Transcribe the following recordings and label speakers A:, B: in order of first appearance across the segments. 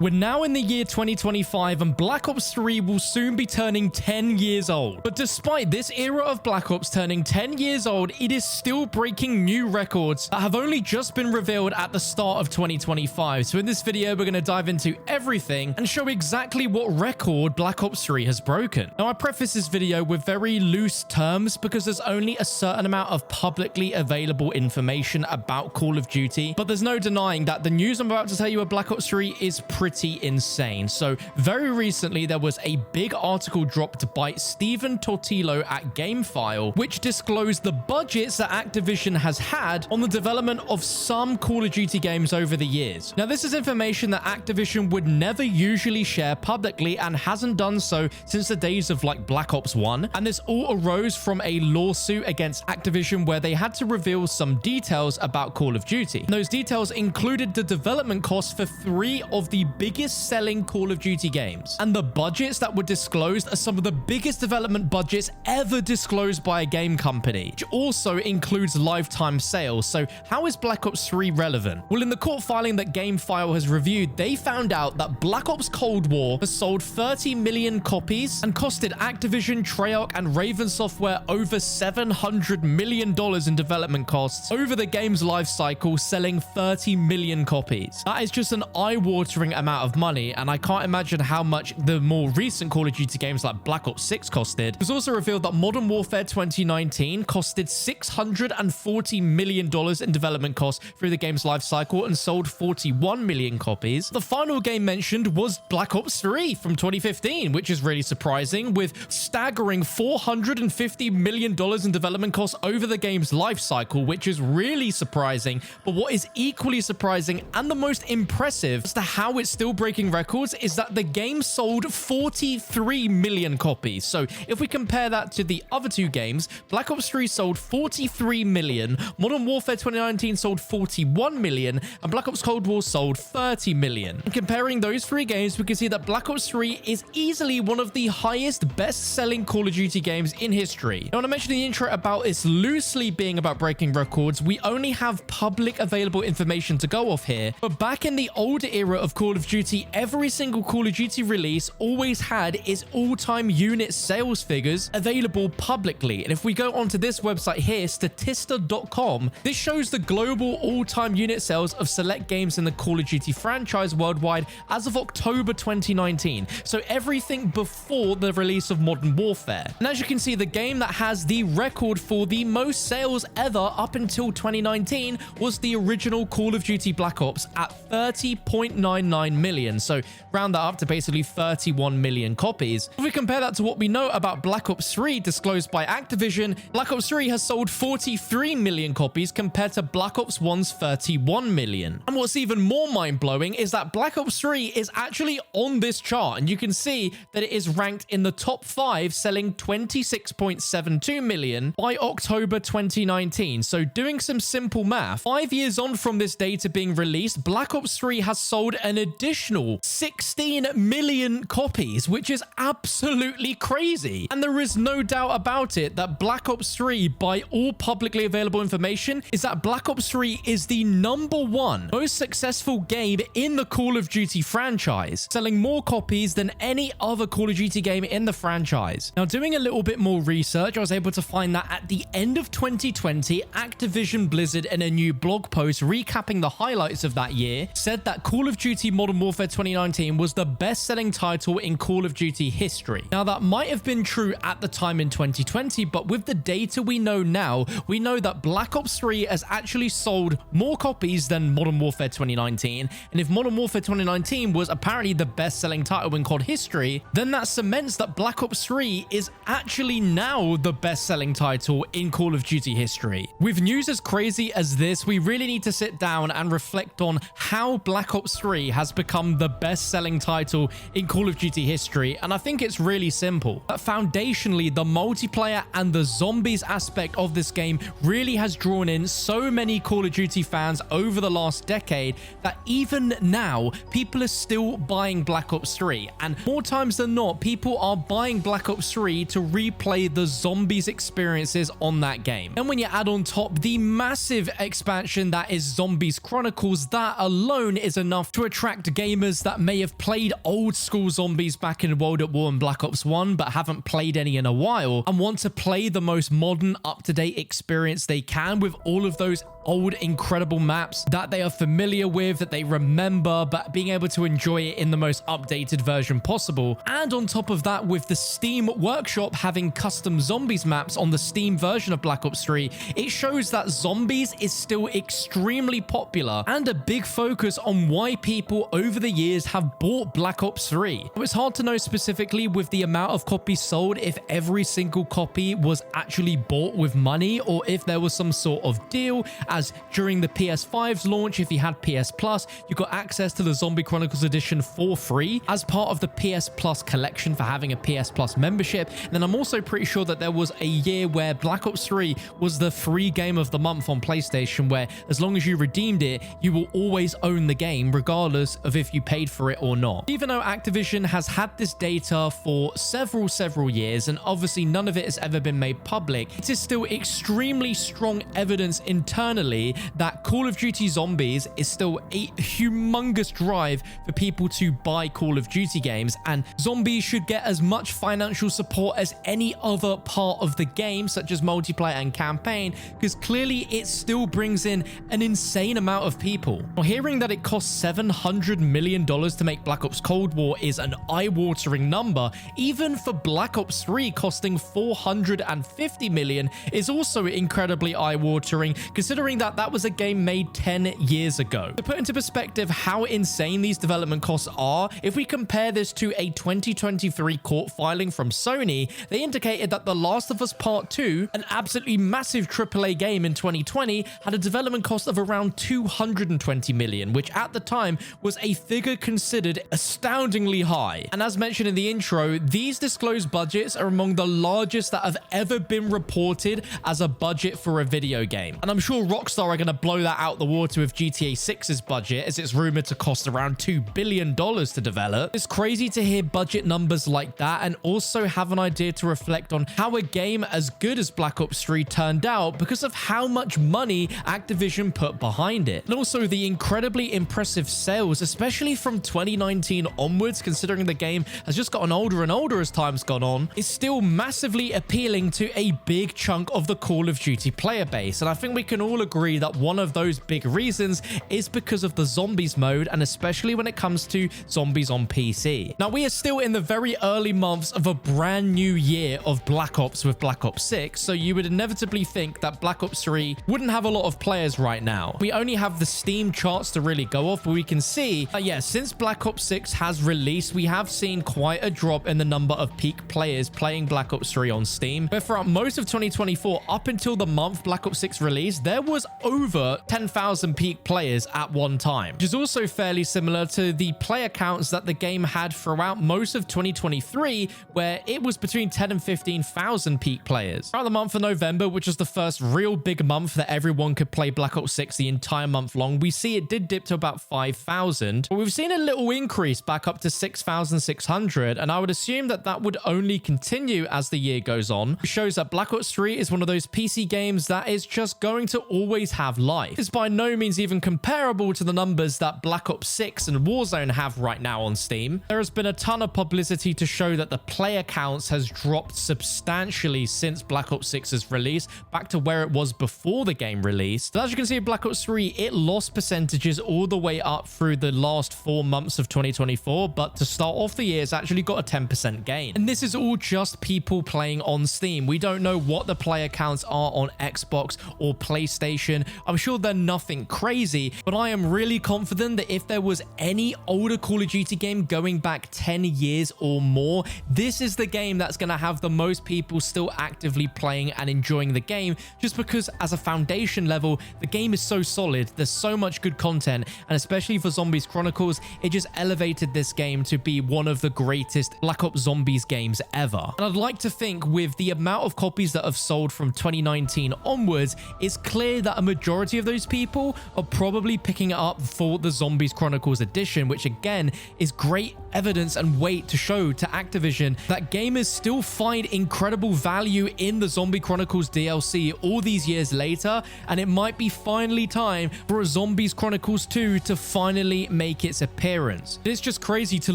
A: We're now in the year 2025 and Black Ops 3 will soon be turning 10 years old. But despite this era of Black Ops turning 10 years old, it is still breaking new records that have only just been revealed at the start of 2025. So in this video, we're going to dive into everything and show exactly what record Black Ops 3 has broken. Now, I preface this video with very loose terms because there's only a certain amount of publicly available information about Call of Duty, but there's no denying that the news I'm about to tell you of Black Ops 3 is pretty insane. So very recently there was a big article dropped by Stephen Tortillo at GameFile, which disclosed the budgets that Activision has had on the development of some Call of Duty games over the years. Now, this is information that Activision would never usually share publicly and hasn't done so since the days of like Black Ops 1. And this all arose from a lawsuit against Activision where they had to reveal some details about Call of Duty. And those details included the development costs for 3 of the biggest selling Call of Duty games. And the budgets that were disclosed are some of the biggest development budgets ever disclosed by a game company, which also includes lifetime sales. So how is Black Ops 3 relevant? Well, in the court filing that GameFile has reviewed, they found out that Black Ops Cold War has sold 30 million copies and costed Activision, Treyarch, and Raven Software over $700 million in development costs over the game's life cycle, selling 30 million copies. That is just an eye-watering amount of money, and I can't imagine how much the more recent Call of Duty games like Black Ops 6 costed. It was also revealed that Modern Warfare 2019 costed $640 million in development costs through the game's life cycle and sold 41 million copies. The final game mentioned was Black Ops 3 from 2015, which is really surprising, with staggering $450 million in development costs over the game's life cycle, which is really surprising. But what is equally surprising and the most impressive as to how it's still breaking records is that the game sold 43 million copies. So if we compare that to the other two games, Black Ops 3 sold 43 million, Modern Warfare 2019 sold 41 million, and Black Ops Cold War sold 30 million. And comparing those 3 games, we can see that Black Ops 3 is easily one of the highest best-selling Call of Duty games in history. Now, when I mentioned in the intro about this loosely being about breaking records, we only have public available information to go off here. But back in the older era of Call of Duty, every single Call of Duty release always had its all-time unit sales figures available publicly. And if we go onto this website here, statista.com, this shows the global all-time unit sales of select games in the Call of Duty franchise worldwide as of October 2019. So everything before the release of Modern Warfare. And as you can see, the game that has the record for the most sales ever up until 2019 was the original Call of Duty Black Ops at 30.99 million. So round that up to basically 31 million copies. If we compare that to what we know about Black Ops 3 disclosed by Activision, Black Ops 3 has sold 43 million copies compared to Black Ops 1's 31 million. And what's even more mind-blowing is that Black Ops 3 is actually on this chart, and you can see that it is ranked in the top 5, selling 26.72 million by October 2019. So doing some simple math, 5 years on from this data being released, Black Ops 3 has sold an additional 16 million copies, which is absolutely crazy. And there is no doubt about it that Black Ops 3, by all publicly available information, is that Black Ops 3 is the #1 most successful game in the Call of Duty franchise, selling more copies than any other Call of Duty game in the franchise. Now, doing a little bit more research, I was able to find that at the end of 2020, Activision Blizzard, in a new blog post recapping the highlights of that year, said that Call of Duty Modern Warfare 2019 was the best-selling title in Call of Duty history. Now, that might have been true at the time in 2020, but with the data we know now, we know that Black Ops 3 has actually sold more copies than Modern Warfare 2019. And if Modern Warfare 2019 was apparently the best-selling title in COD history, then that cements that Black Ops 3 is actually now the best-selling title in Call of Duty history. With news as crazy as this, we really need to sit down and reflect on how Black Ops 3 has become the best-selling title in Call of Duty history, and I think it's really simple. But foundationally, the multiplayer and the zombies aspect of this game really has drawn in so many Call of Duty fans over the last decade that even now, people are still buying Black Ops 3, and more times than not, people are buying Black Ops 3 to replay the zombies experiences on that game. And when you add on top the massive expansion that is Zombies Chronicles, that alone is enough to attract to gamers that may have played old school zombies back in World at War and Black Ops 1, but haven't played any in a while and want to play the most modern, up-to-date experience they can with all of those old incredible maps that they are familiar with, that they remember, but being able to enjoy it in the most updated version possible. And on top of that, with the Steam Workshop having custom zombies maps on the Steam version of Black Ops 3, it shows that zombies is still extremely popular and a big focus on why people over the years have bought Black Ops 3. It's hard to know specifically with the amount of copies sold if every single copy was actually bought with money or if there was some sort of deal, as during the PS5's launch, if you had PS Plus, you got access to the Zombie Chronicles Edition for free as part of the PS Plus collection for having a PS Plus membership. And then I'm also pretty sure that there was a year where Black Ops 3 was the free game of the month on PlayStation, where as long as you redeemed it, you will always own the game regardless of if you paid for it or not. Even though Activision has had this data for several years, and obviously none of it has ever been made public, it is still extremely strong evidence internally that Call of Duty Zombies is still a humongous drive for people to buy Call of Duty games, and Zombies should get as much financial support as any other part of the game, such as multiplayer and campaign, because clearly it still brings in an insane amount of people. Well, hearing that it costs $700 million to make Black Ops Cold War is an eye-watering number. Even for Black Ops 3 costing $450 million is also incredibly eye-watering, considering that was a game made 10 years ago. To put into perspective how insane these development costs are, if we compare this to a 2023 court filing from Sony, they indicated that The Last of Us Part 2, an absolutely massive AAA game in 2020, had a development cost of around $220 million, which at the time was a figure considered astoundingly high. And as mentioned in the intro, these disclosed budgets are among the largest that have ever been reported as a budget for a video game. And I'm sure Rockstar are going to blow that out the water with GTA 6's budget, as it's rumored to cost around $2 billion to develop. It's crazy to hear budget numbers like that and also have an idea to reflect on how a game as good as Black Ops 3 turned out because of how much money Activision put behind it. And also the incredibly impressive sales, especially from 2019 onwards, considering the game has just gotten older and older as time's gone on, is still massively appealing to a big chunk of the Call of Duty player base. And I think we can all agree that one of those big reasons is because of the zombies mode, and especially when it comes to zombies on PC. Now, we are still in the very early months of a brand new year of Black Ops with Black Ops 6, so you would inevitably think that Black Ops 3 wouldn't have a lot of players right now. We only have the Steam charts to really go off, but we can see that, yeah, since Black Ops 6 has released, we have seen quite a drop in the number of peak players playing Black Ops 3 on Steam. But throughout most of 2024, up until the month Black Ops 6 released, there was over 10,000 peak players at one time, which is also fairly similar to the player counts that the game had throughout most of 2023, where it was between 10 and 15,000 peak players. Throughout the month of November, which was the first real big month that everyone could play Black Ops 6 the entire month long, we see it did dip to about 5,000, but we've seen a little increase back up to 6,600, and I would assume that that would only continue as the year goes on. It shows that Black Ops 3 is one of those PC games that is just going to always have life. It's by no means even comparable to the numbers that Black Ops 6 and Warzone have right now on Steam. There has been a ton of publicity to show that the player counts has dropped substantially since Black Ops 6's release, back to where it was before the game released. But as you can see in Black Ops 3, it lost percentages all the way up through the last 4 months of 2024, but to start off the year, it's actually got a 10% gain. And this is all just people playing on Steam. We don't know what the player counts are on Xbox or PlayStation. I'm sure they're nothing crazy, but I am really confident that if there was any older Call of Duty game going back 10 years or more, this is the game that's going to have the most people still actively playing and enjoying the game, just because as a foundation level, the game is so solid. There's so much good content, and especially for Zombies Chronicles, it just elevated this game to be one of the greatest Black Ops Zombies games ever. And I'd like to think with the amount of copies that have sold from 2019 onwards, it's clear that a majority of those people are probably picking it up for the Zombies Chronicles edition, which again is great evidence and weight to show to Activision that gamers still find incredible value in the Zombie Chronicles DLC all these years later, and it might be finally time for a Zombies Chronicles 2 to finally make its appearance. It's just crazy to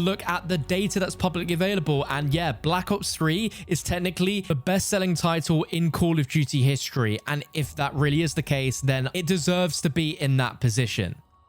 A: look at the data that's publicly available, and yeah, Black Ops 3 is technically the best-selling title in Call of Duty history, and if that really is the case, then it deserves to be in that position.